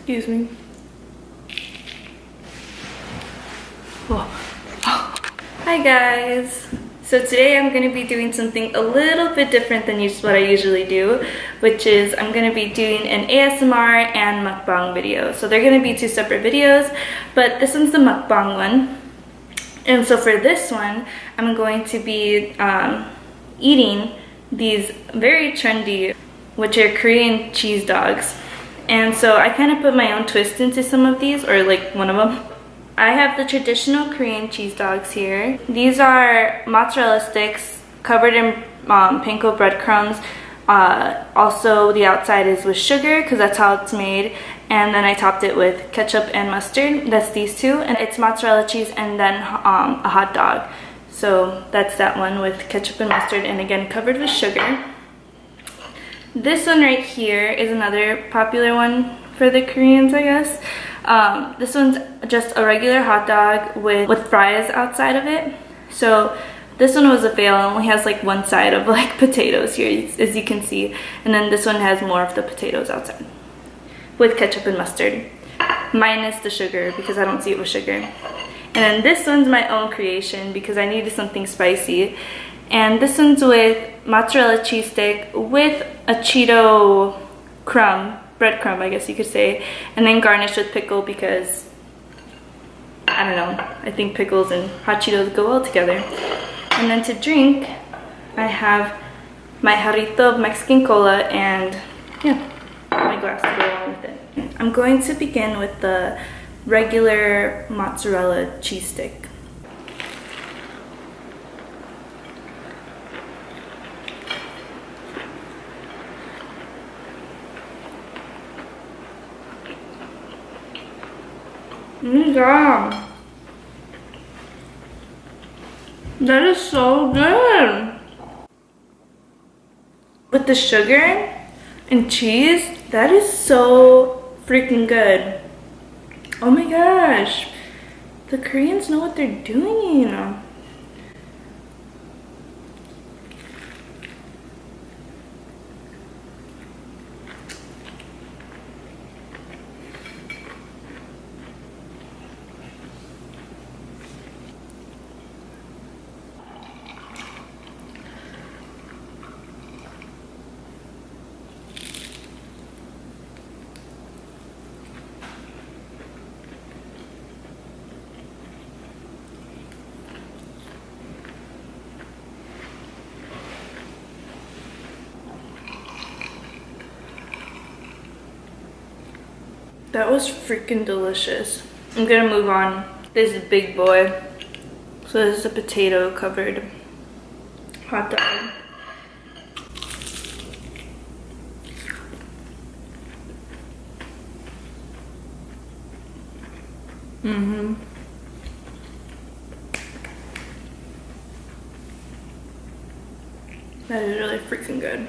Excuse me. Oh. Hi guys! So today I'm going to be doing something a little bit different than what I usually do, which is I'm going to be doing an ASMR and mukbang video. So they're going to be two separate videos, but this one's the mukbang one. And so for this one, I'm going to be eating these very trendy, which are Korean cheese dogs. And so I kind of put my own twist into some of these, or like one of them. I have the traditional Korean cheese dogs here. These are mozzarella sticks covered in panko breadcrumbs. Also, the outside is with sugar because that's how it's made. And then I topped it with ketchup and mustard. That's these two. And it's mozzarella cheese and then a hot dog. So that's that one with ketchup and mustard and again covered with sugar. This one right here is another popular one for the Koreans, I guess. This one's just a regular hot dog with fries outside of it. So this one was a fail. It only has like one side of like potatoes here, as you can see. And then this one has more of the potatoes outside with ketchup and mustard. Minus the sugar because I don't see it with sugar. And then this one's my own creation because I needed something spicy. And this one's with mozzarella cheese stick with a Cheeto crumb. Breadcrumb, I guess you could say, and then garnished with pickle because I don't know, I think pickles and hot Cheetos go well together. And then to drink, I have my jarrito of Mexican cola and yeah, my glass to go along with it. I'm going to begin with the regular mozzarella cheese stick. Oh my god, that is so good. With the sugar and cheese, that is so freaking good. Oh my gosh, the Koreans know what they're doing. That was freaking delicious. I'm gonna move on. This is a big boy. So this is a potato covered hot dog. That is really freaking good.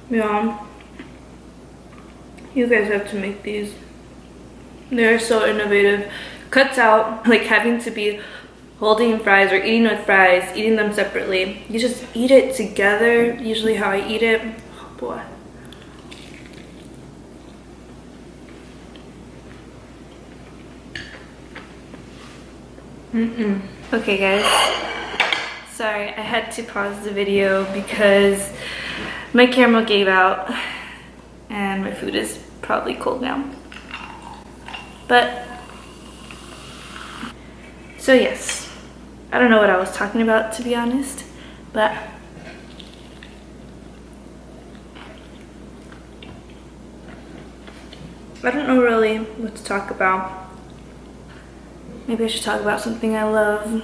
Yeah, you guys have to make these. They're so innovative. Cuts out like having to be holding fries or eating with fries, eating them separately. You just eat it together, usually how I eat it. Oh boy. Okay guys, sorry, I had to pause the video because my camera gave out and my food is probably cold now. But, so yes, I don't know what I was talking about to be honest, but I don't know really what to talk about. Maybe I should talk about something I love.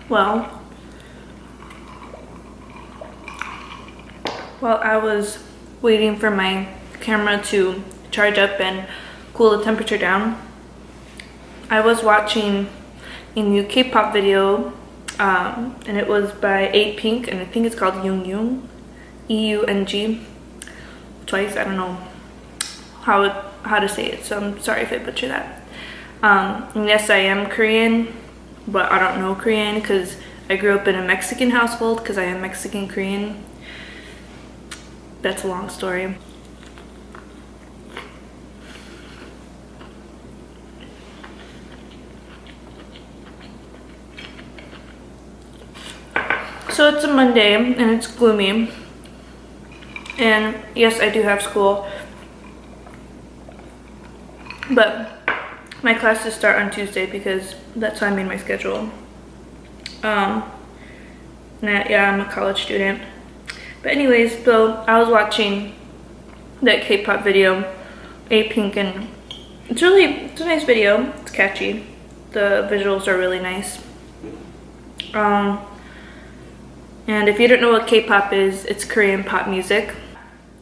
Well, while I was waiting for my camera to charge up and cool the temperature down, I was watching a new K-pop video, and it was by Apink, and I think it's called Eung, E-U-N-G, twice. I don't know how to say it, so I'm sorry if I butcher that. And yes, I am Korean, but I don't know Korean because I grew up in a Mexican household because I am Mexican Korean. That's a long story. So it's a Monday and it's gloomy, and yes, I do have school, but my classes start on Tuesday because that's how I made my schedule. Yeah, I'm a college student. But anyways, so I was watching that K-pop video, Apink, and it's a nice video. It's catchy. The visuals are really nice. And if you don't know what K-pop is, it's Korean pop music.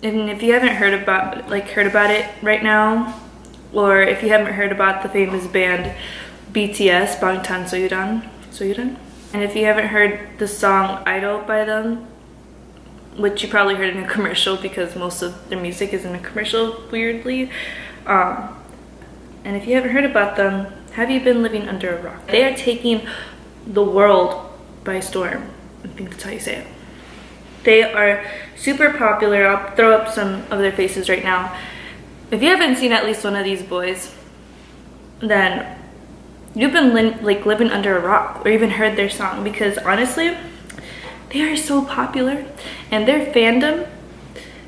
And if you haven't heard about it right now, or if you haven't heard about the famous band BTS, Bangtan and if you haven't heard the song Idol by them, which you probably heard in a commercial because most of their music is in a commercial, weirdly. And if you haven't heard about them, have you been living under a rock? They are taking the world by storm. I think that's how you say it. They are super popular. I'll throw up some of their faces right now. If you haven't seen at least one of these boys, then you've been living under a rock or even heard their song, because honestly, they are so popular and their fandom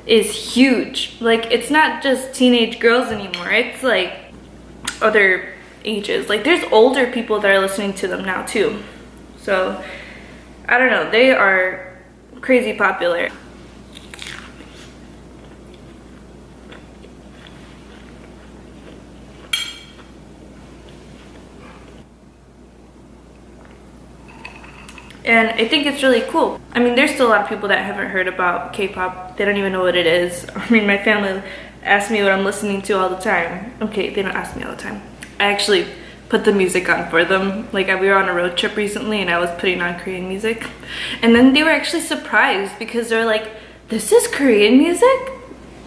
is huge. Like, it's not just teenage girls anymore. It's like other ages. Like, there's older people that are listening to them now too. So I don't know, they are crazy popular. And I think it's really cool. I mean, there's still a lot of people that haven't heard about K-pop. They don't even know what it is. I mean, my family asks me what I'm listening to all the time. Okay, they don't ask me all the time. I actually put the music on for them. Like, we were on a road trip recently and I was putting on Korean music. And then they were actually surprised because they're like, this is Korean music?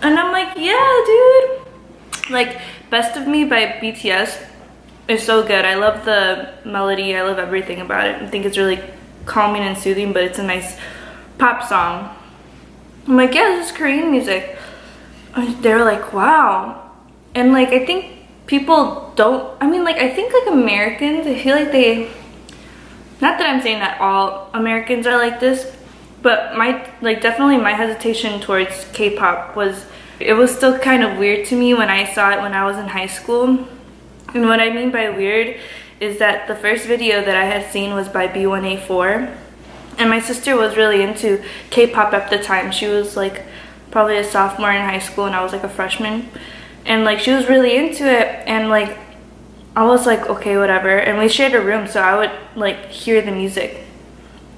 And I'm like, yeah, dude. Like, Best of Me by BTS is so good. I love the melody. I love everything about it. I think it's really calming and soothing, but it's a nice pop song. I'm like, yeah, this is Korean music. And they're like, wow. And like, I think people don't, I mean, like, I think like Americans, I feel like they, not that I'm saying that all Americans are like this, but definitely my hesitation towards K-pop was, it was still kind of weird to me when I saw it when I was in high school. And what I mean by weird is that the first video that I had seen was by B1A4, and my sister was really into K-pop at the time. She was like probably a sophomore in high school and I was like a freshman, and like she was really into it, and like I was like, okay, whatever. And we shared a room, so I would like hear the music.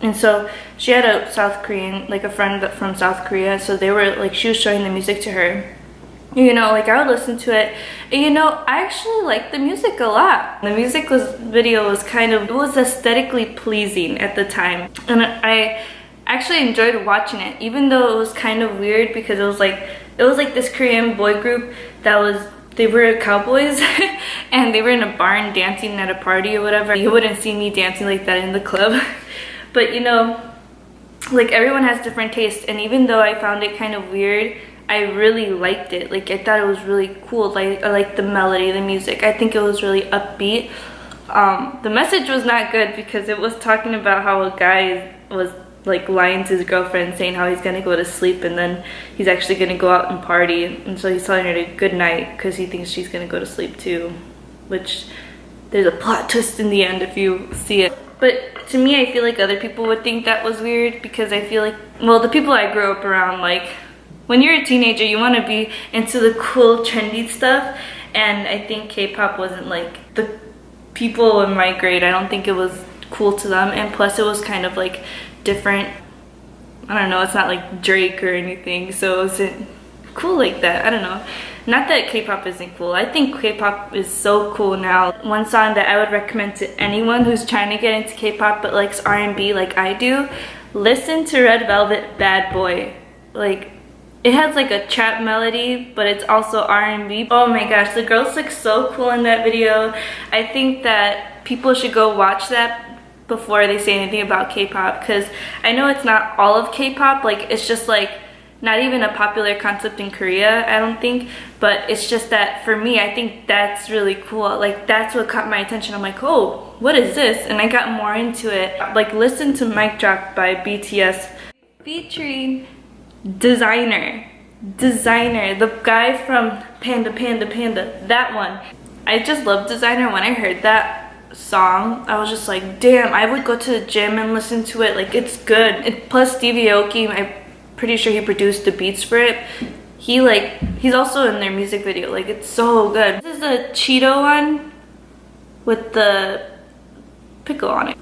And so she had a South Korean, like a friend from South Korea, so they were like, she was showing the music to her. You know, like I would listen to it, and you know, I actually liked the music a lot. The music video was kind of, it was aesthetically pleasing at the time, and I actually enjoyed watching it, even though it was kind of weird because it was like this Korean boy group that was, they were cowboys and they were in a barn dancing at a party or whatever. You wouldn't see me dancing like that in the club. But you know, like everyone has different tastes, and even though I found it kind of weird, I really liked it. Like, I thought it was really cool. Like, I liked the melody, the music. I think it was really upbeat. The message was not good because it was talking about how a guy was like lying to his girlfriend, saying how he's gonna go to sleep and then he's actually gonna go out and party, and so he's telling her to good night because he thinks she's gonna go to sleep too, which there's a plot twist in the end if you see it. But to me, I feel like other people would think that was weird because I feel like, well, the people I grew up around, like, when you're a teenager, you want to be into the cool, trendy stuff, and I think K-pop wasn't like, the people in my grade, I don't think it was cool to them, and plus it was kind of like different. I don't know, it's not like Drake or anything, so it wasn't cool like that. I don't know. Not that K-pop isn't cool. I think K-pop is so cool now. One song that I would recommend to anyone who's trying to get into K-pop but likes R&B like I do, listen to Red Velvet Bad Boy. Like, it has like a trap melody, but it's also R&B. Oh my gosh, the girls look so cool in that video. I think that people should go watch that before they say anything about K-pop, because I know it's not all of K-pop. Like, it's just like not even a popular concept in Korea, I don't think, but it's just that for me, I think that's really cool. Like, that's what caught my attention. I'm like, oh, what is this? And I got more into it. Like, listen to Mic Drop by BTS featuring Desiigner, the guy from Panda, that one. I just love Desiigner. When I heard that song, I was just like, damn, I would go to the gym and listen to it. Like, it's good. Plus Stevie Aoki, I'm pretty sure he produced the beats for it. He's also in their music video. Like, it's so good. This is a Cheeto one with the pickle on it.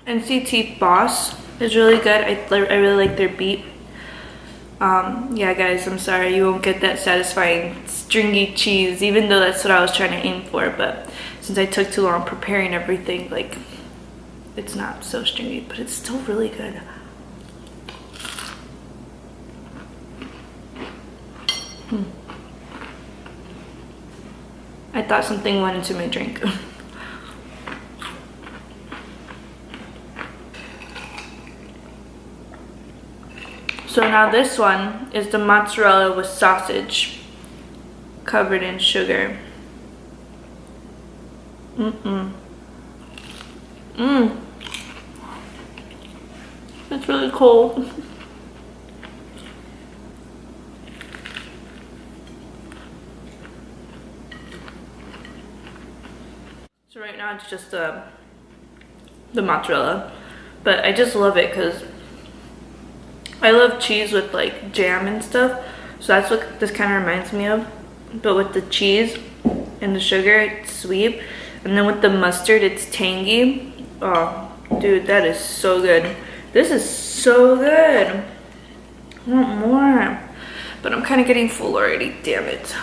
NCT Boss is really good. I really like their beat. Yeah guys, I'm sorry you won't get that satisfying stringy cheese, even though that's what I was trying to aim for, but since I took too long preparing everything, like, it's not so stringy, but it's still really good. I thought something went into my drink. So now this one is the mozzarella with sausage covered in sugar. It's really cold. So right now it's just the mozzarella, but I just love it because I love cheese with like jam and stuff, so that's what this kind of reminds me of. But with the cheese and the sugar, it's sweet, and then with the mustard, it's tangy. Oh, dude, that is so good. This is so good. I want more, but I'm kind of getting full already. Damn it.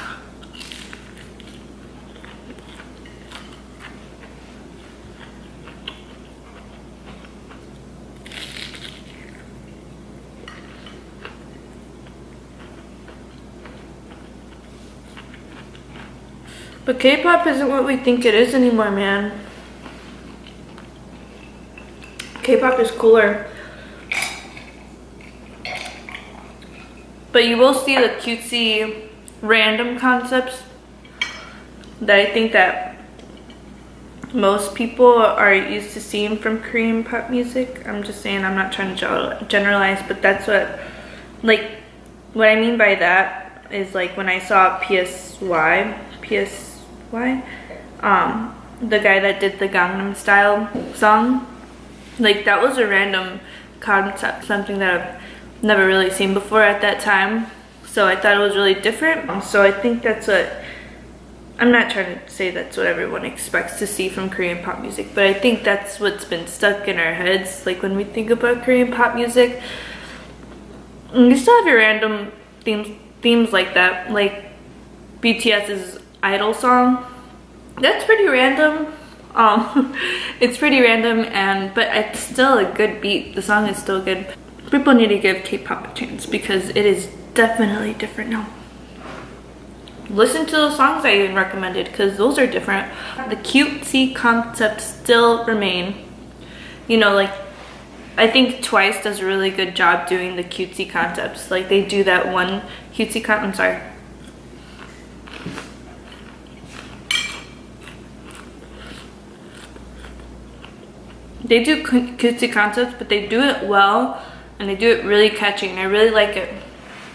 But K-pop isn't what we think it is anymore, man. K-pop is cooler. But you will see the cutesy random concepts that I think that most people are used to seeing from Korean pop music. I'm just saying, I'm not trying to generalize, but that's what, like, what I mean by that is, like, when I saw PSY, the guy that did the Gangnam Style song, like, that was a random concept, something that I've never really seen before at that time, so I thought it was really different. So I think that's what, I'm not trying to say that's what everyone expects to see from Korean pop music, but I think that's what's been stuck in our heads. Like, when we think about Korean pop music, you still have your random themes like that, like BTS's Idol song. That's pretty random. It's pretty random, but it's still a good beat. The song is still good. People need to give K-pop a chance because it is definitely different now. Listen to those songs I even recommended because those are different. The cutesy concepts still remain. You know, like I think Twice does a really good job doing the cutesy concepts. Like they do that one cutesy I'm sorry. They do cutesy concepts, but they do it well and they do it really catchy, and I really like it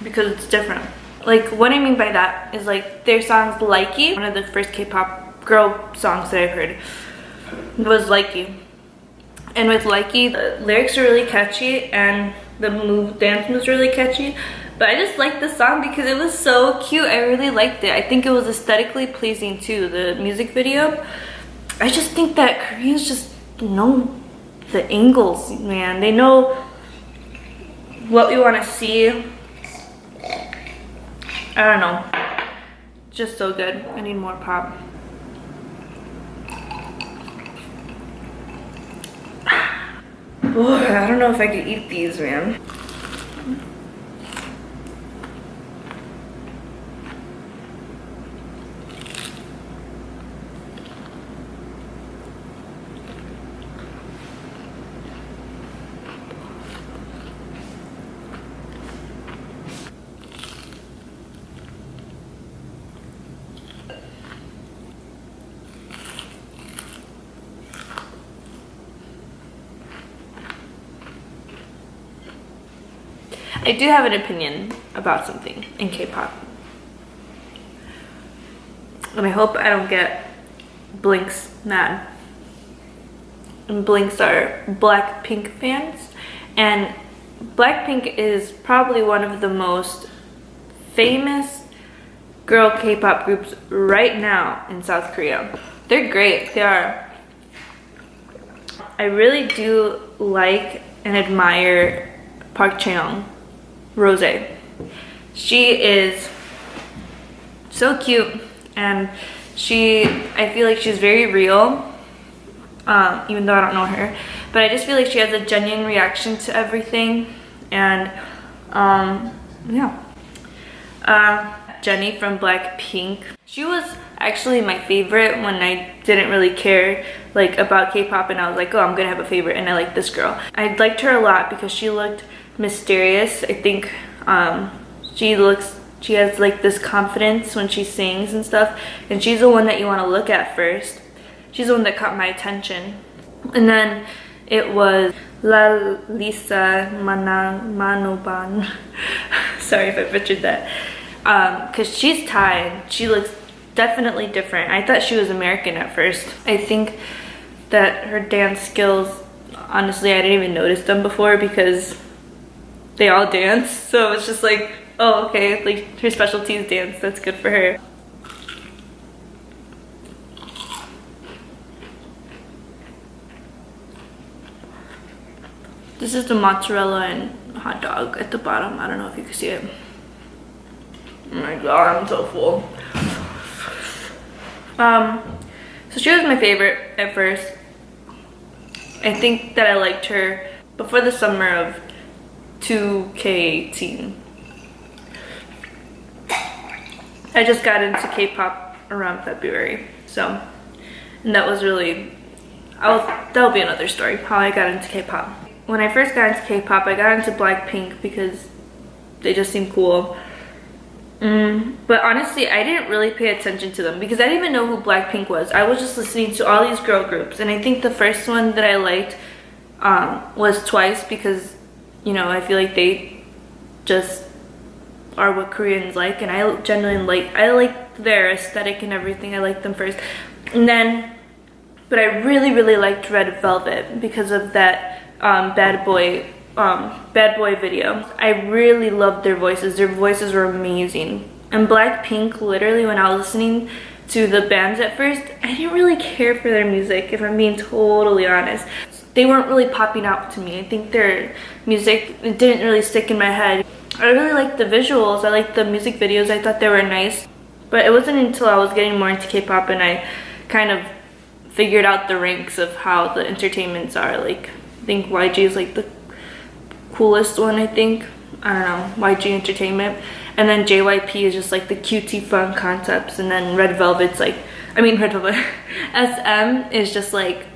because it's different. Like what I mean by that is like their songs Likey, one of the first K-pop girl songs that I've heard was Likey. And with Likey, the lyrics are really catchy and the dance moves really catchy. But I just liked the song because it was so cute. I really liked it. I think it was aesthetically pleasing too, the music video. I just think that Koreans just know the angles, man. They know what we want to see. I don't know. Just so good. I need more pop. Boy, I don't know if I could eat these, man. I do have an opinion about something in K-pop. And I hope I don't get Blinks mad. And Blinks are Blackpink fans. And Blackpink is probably one of the most famous girl K-pop groups right now in South Korea. They're great, they are. I really do like and admire Park Chae-young, Rose. She is so cute, and I feel like she's very real, even though I don't know her, but I just feel like she has a genuine reaction to everything. And yeah, Jennie from Blackpink, she was actually my favorite when I didn't really care like about K-pop, and I was like, oh, I'm gonna have a favorite, and I like this girl. I liked her a lot because she looked mysterious. I think she has like this confidence when she sings and stuff, and she's the one that you want to look at first. She's the one that caught my attention. And then it was Lisa Manoban. Sorry if I butchered that. Because she's Thai and she looks definitely different. I thought she was American at first. I think that her dance skills, honestly, I didn't even notice them before because they all dance. So it's just like, oh, okay, like her specialty is dance. That's good for her. This is the mozzarella and hot dog at the bottom. I don't know if you can see it. Oh my god, I'm so full. So she was my favorite at first. I think that I liked her before the summer of 2K18. I just got into K-pop around February, so, and that was really, that'll be another story, how I got into K-pop. When I first got into K-pop, I got into Blackpink because they just seemed cool. But honestly, I didn't really pay attention to them because I didn't even know who Blackpink was. I was just listening to all these girl groups, and I think the first one that I liked was Twice because, you know, I feel like they just are what Koreans like, and I genuinely like their aesthetic and everything. I liked them first, and then, but I really liked Red Velvet because of that Bad Boy video. I really loved their voices. Their voices were amazing. And Blackpink, literally, when I was listening to the bands at first, I didn't really care for their music, if I'm being totally honest. They weren't really popping out to me. I think their music, it didn't really stick in my head. I really liked the visuals. I liked the music videos. I thought they were nice. But it wasn't until I was getting more into K-pop and I kind of figured out the ranks of how the entertainments are. Like, I think YG is like the coolest one, I think. I don't know, YG Entertainment. And then JYP is just like the cutesy fun concepts. And then Red Velvet's like, Red Velvet, SM is just like,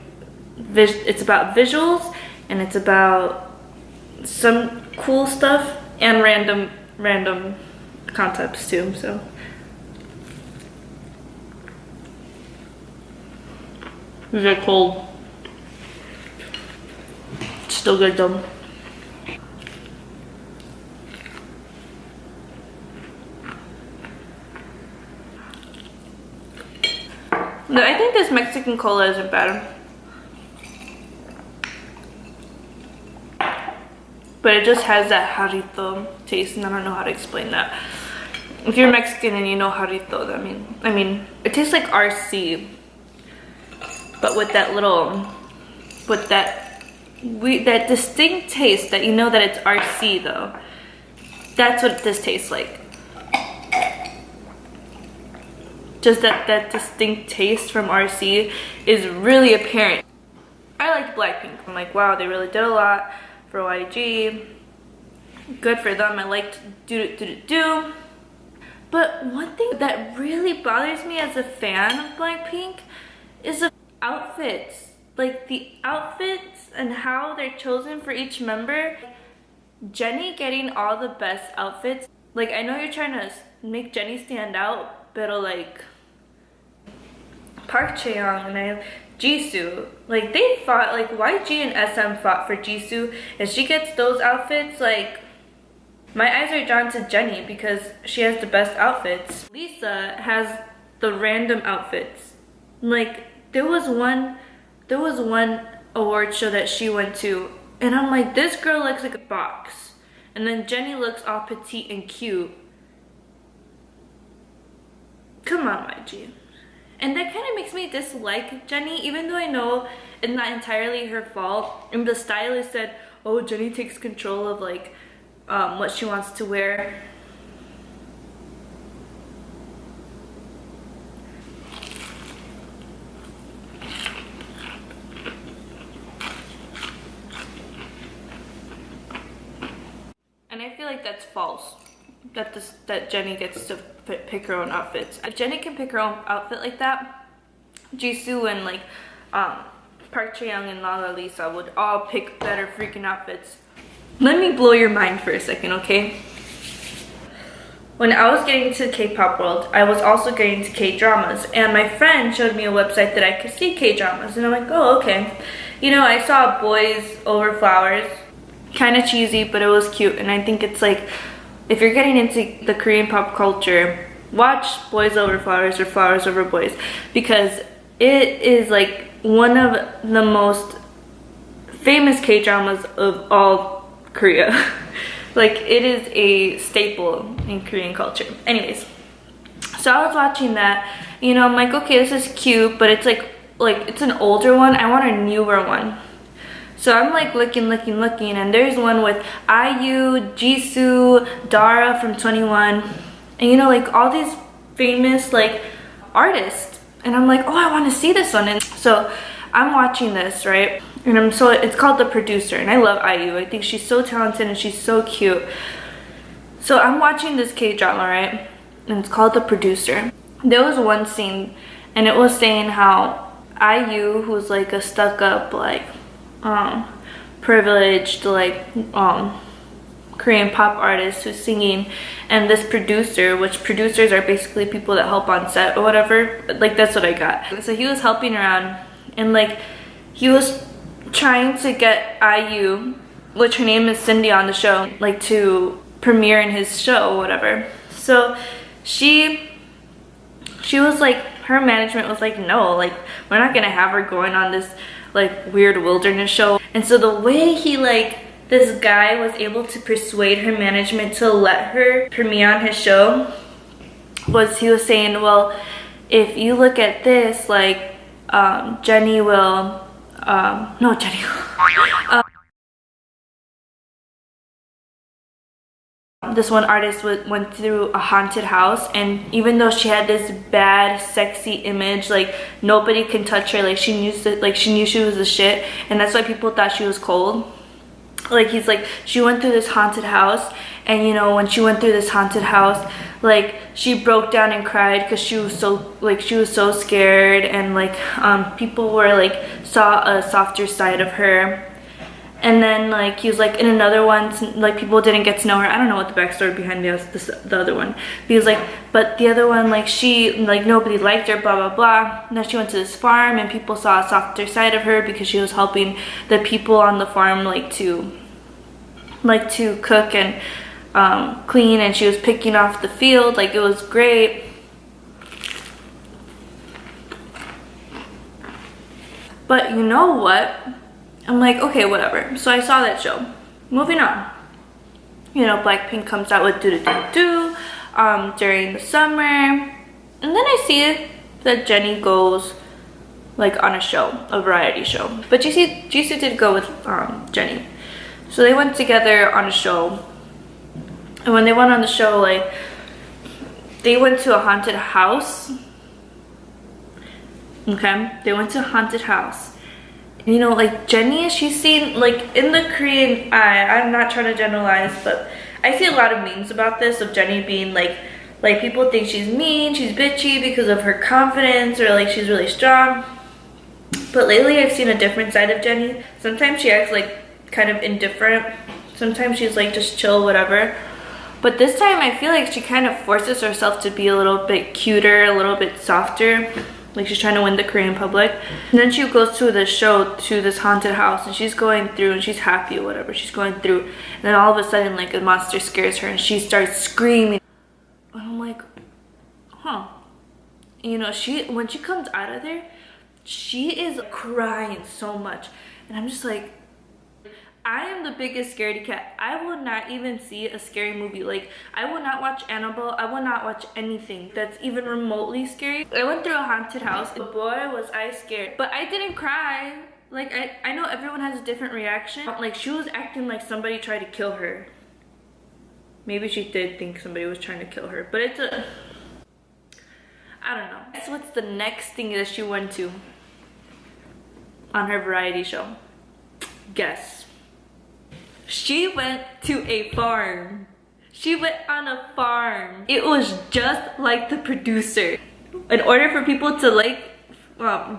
it's about visuals and it's about some cool stuff and random concepts too. So these are cold. It's still good though. No, I think this Mexican cola isn't bad. But it just has that jarrito taste, and I don't know how to explain that. If you're Mexican and you know jarrito, I mean, it tastes like RC, but with that that distinct taste that you know that it's RC though. That's what this tastes like. Just that distinct taste from RC is really apparent. I liked Blackpink. I'm like, wow, they really did a lot for YG. Good for them. I liked do. But one thing that really bothers me as a fan of Blackpink is the outfits. Like the outfits and how they're chosen for each member. Jennie getting all the best outfits. Like, I know you're trying to make Jennie stand out, but like Park Chaeyoung and Jisoo, like they fought, like YG and SM fought for Jisoo, and she gets those outfits. Like, my eyes are drawn to Jennie because she has the best outfits. Lisa has the random outfits. Like, there was one award show that she went to, and I'm like, this girl looks like a box, and then Jennie looks all petite and cute. Come on, YG. And that kind of makes me dislike Jennie, even though I know it's not entirely her fault. And the stylist said, oh, Jennie takes control of like what she wants to wear. And I feel like that's false. That Jennie gets to pick her own outfits. If Jennie can pick her own outfit like that, Jisoo and like Park Chaeyoung and Lala Lisa would all pick better freaking outfits. Let me blow your mind for a second, okay? When I was getting to K-pop world, I was also getting to K-dramas, and my friend showed me a website that I could see K-dramas, and I'm like, oh, okay. You know, I saw Boys Over Flowers, kind of cheesy, but it was cute, and I think it's like, if you're getting into the Korean pop culture, watch Boys Over Flowers or Flowers Over Boys, because it is like one of the most famous K-dramas of all Korea. Like, it is a staple in Korean culture. Anyways, so I was watching that, you know, I'm like, okay, this is cute, but it's like it's an older one. I want a newer one. So I'm like looking, and there's one with IU, Jisoo, Dara from 21, and you know, like all these famous like artists. And I'm like, oh, I want to see this one. And so I'm watching this, right? And it's called The Producer, and I love IU. I think she's so talented and she's so cute. So I'm watching this K-drama, right? And it's called The Producer. There was one scene, and it was saying how IU, who's like a stuck-up, like privileged, like Korean pop artist who's singing, and this producer, which producers are basically people that help on set or whatever, like that's what I got. So he was helping around, and like he was trying to get IU, which her name is Cindy, on the show, like to premiere in his show or whatever. So she was like, her management was like, no, like we're not gonna have her going on this like weird wilderness show. And so the way this guy was able to persuade her management to let her premiere on his show was, he was saying, well, if you look at this, like Jennie will this one artist went through a haunted house, and even though she had this bad sexy image, like nobody can touch her, like she knew she was the shit, and that's why people thought she was cold. Like, he's like, she went through this haunted house, and you know, when she went through this haunted house, like she broke down and cried because she was so scared, and like people were like saw a softer side of her. And then like he was like in another one, like people didn't get to know her. I don't know what the backstory behind the other one. But he was like, but the other one, like she, like nobody liked her, blah blah blah. And then she went to this farm and people saw a softer side of her because she was helping the people on the farm like to cook and clean, and she was picking off the field. Like it was great. But you know what? I'm like, okay, whatever. So I saw that show. Moving on. You know, Blackpink comes out with Do Do Do Do during the summer. And then I see that Jennie goes like on a show, a variety show. But Jisoo did go with Jennie. So they went together on a show. And when they went on the show, like they went to a haunted house. Okay? They went to a haunted house. You know, like Jennie, she's seen like in the Korean, I'm not trying to generalize, but I see a lot of memes about this, of Jennie being like people think she's mean, she's bitchy because of her confidence, or like she's really strong. But lately I've seen a different side of Jennie. Sometimes she acts like kind of indifferent. Sometimes she's like just chill, whatever. But this time I feel like she kind of forces herself to be a little bit cuter, a little bit softer. Like she's trying to win the Korean public. And then she goes to the show, to this haunted house, and she's going through and she's happy or whatever. She's going through, and then all of a sudden like a monster scares her and she starts screaming. And I'm like, huh. You know, when she comes out of there, she is crying so much. And I'm just like, I am the biggest scaredy cat. I will not even see a scary movie. Like, I will not watch Annabelle. I will not watch anything that's even remotely scary. I went through a haunted house. Boy, was I scared. But I didn't cry. Like, I know everyone has a different reaction. Like, she was acting like somebody tried to kill her. Maybe she did think somebody was trying to kill her. But it's a... I don't know. Guess what's the next thing that she went to on her variety show? Guess. She went to a farm. She went on a farm. It was just like the producer. In order for people to like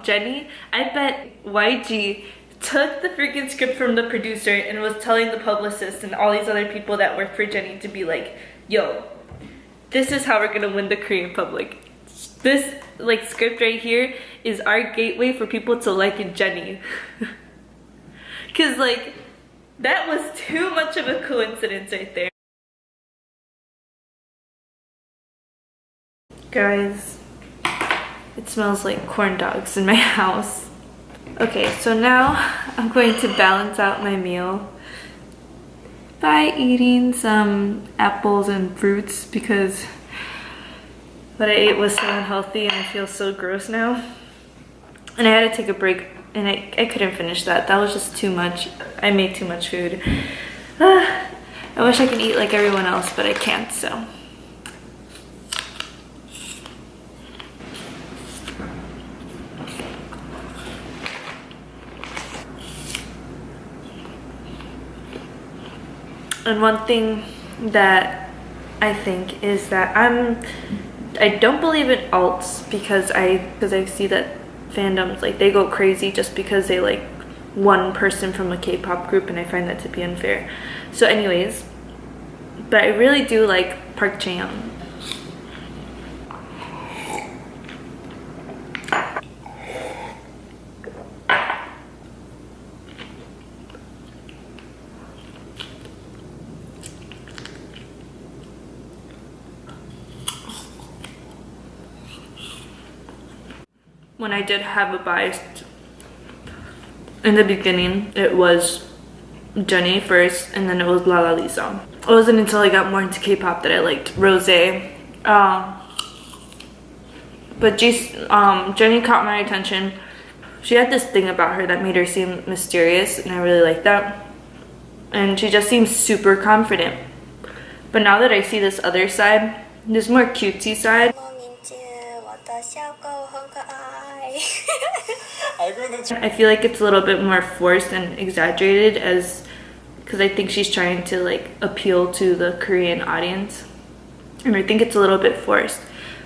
Jennie, I bet YG took the freaking script from the producer and was telling the publicist and all these other people that work for Jennie to be like, yo, this is how we're gonna win the Korean public. This like script right here is our gateway for people to like Jennie. Cause like, that was too much of a coincidence right there. Guys, it smells like corn dogs in my house. Okay, so now I'm going to balance out my meal by eating some apples and fruits because what I ate was so unhealthy and I feel so gross now. And I had to take a break. And I couldn't finish that. That was just too much. I made too much food. I wish I could eat like everyone else, but I can't, so. And one thing that I think is that I don't believe in alts because I see that fandoms, like they go crazy just because they like one person from a K-pop group, and I find that to be unfair. So anyways, but I really do like Park Chae-young. When I did have a bias in the beginning, it was Jennie first, and then it was La La Lisa. It wasn't until I got more into K-pop that I liked Rosé. But Jennie caught my attention. She had this thing about her that made her seem mysterious, and I really liked that. And she just seems super confident. But now that I see this other side, this more cutesy side, I feel like it's a little bit more forced and exaggerated, because I think she's trying to like appeal to the Korean audience, and I think it's a little bit forced.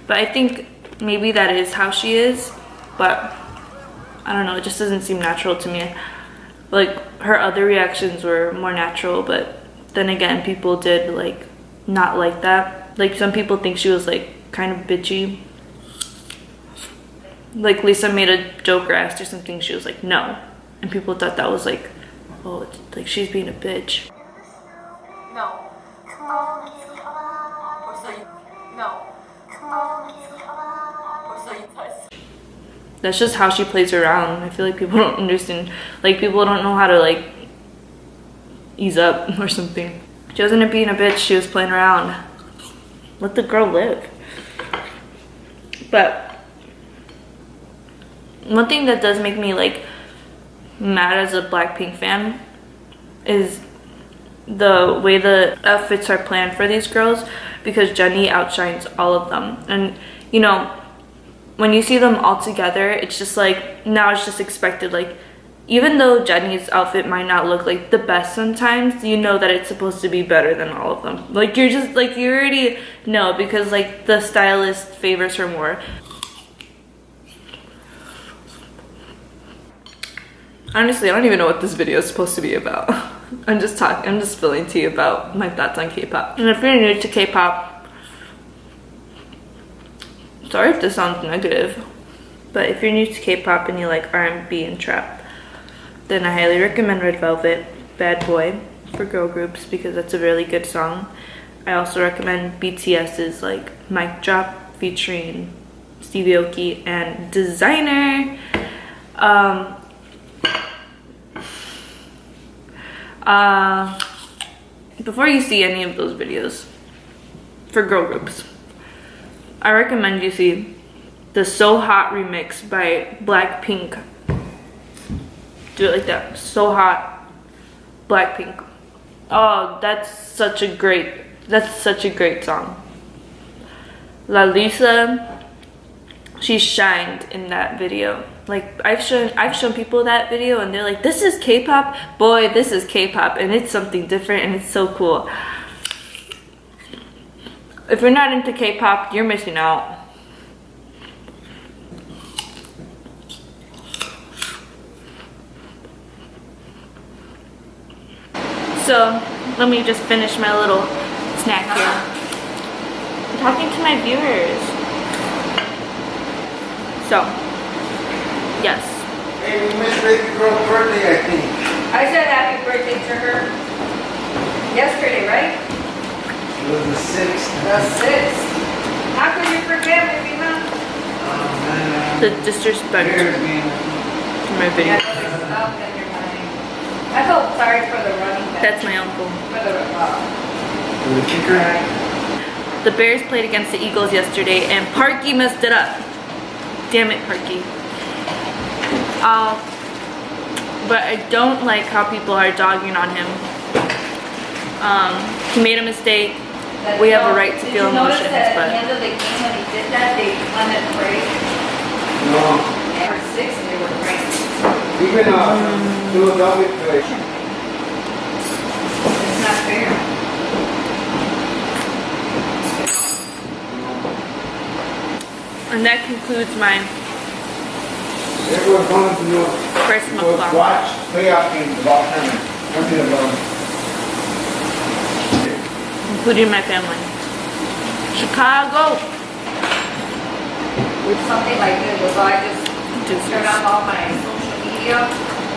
But I think maybe that is how she is, but I don't know, it just doesn't seem natural to me. Like her other reactions were more natural, but then again, people did like not like that. Like some people think she was like kind of bitchy. Like Lisa made a joke or asked her something, she was like no, and people thought that was like, oh, it's like she's being a bitch. No. No. That's just how she plays around. I feel like people don't understand. Like people don't know how to like ease up or something. She wasn't being a bitch, she was playing around. Let the girl live. But one thing that does make me like mad as a Blackpink fan is the way the outfits are planned for these girls, because Jennie outshines all of them. And you know, when you see them all together, it's just like, now it's just expected. Like even though Jennie's outfit might not look like the best sometimes, you know that it's supposed to be better than all of them. Like you're just like, you already know, because like the stylist favors her more. Honestly, I don't even know what this video is supposed to be about. I'm just spilling tea about my thoughts on K-pop. And if you're new to K-pop, sorry if this sounds negative, but if you're new to K-pop and you like R&B and trap, then I highly recommend Red Velvet, Bad Boy for girl groups, because that's a really good song. I also recommend BTS's like Mic Drop featuring Stevie Aoki and Desiigner. Before you see any of those videos for girl groups, I recommend you see the So Hot remix by Blackpink. Do it like that. So Hot, Blackpink. Oh, that's such a great song. La Lisa, she shined in that video. Like I've shown people that video and they're like, this is K-pop? Boy, this is K-pop, and it's something different and it's so cool. If you're not into K-pop, you're missing out. So let me just finish my little snack here. I'm talking to my viewers. So, yes. Hey, we missed baby girl's birthday, I think. I said happy birthday to her yesterday, right? It was the 6th. The 6th. How could you forget me, huh? Oh, man. The disrespect Here, to man. my video. I felt sorry for the running back. That's my uncle. For The kicker. The Bears played against the Eagles yesterday and Parky messed it up. Damn it, Parky. But I don't like how people are dogging on him. He made a mistake. We have a right to feel emotions, but at the end of the game when he did that, they won and prayed. No. They were 6 and they were praying. Even Philadelphia played. It's not fair. and that concludes my Everyone's going to know. First Mukbang. Watch playoff games of all time. Something about Including my family. Chicago! With something like this, so I just turn off all my social media